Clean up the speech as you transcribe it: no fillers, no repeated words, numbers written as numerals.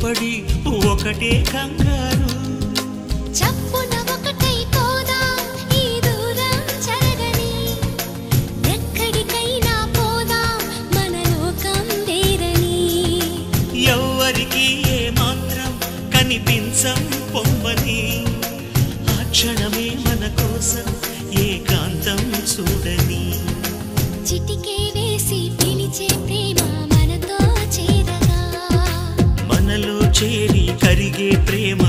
సవ్వడి ఒకటే కంగారు. చప్పున ఒకటై పోదాం ఈ దూరం చెరగని, ఎక్కడికైనా పోదాం మన లోకం వేరని. ఎవ్వరికి ఏ మాత్రం కనిపించం పొమ్మని, ఆ క్షణమే మన కోసం ఏకాంతం చూడని. చిటికే వేసి పిలిచే ప్రేమ మనతో చేరగా, మనలో చేరి కరిగే ప్రేమ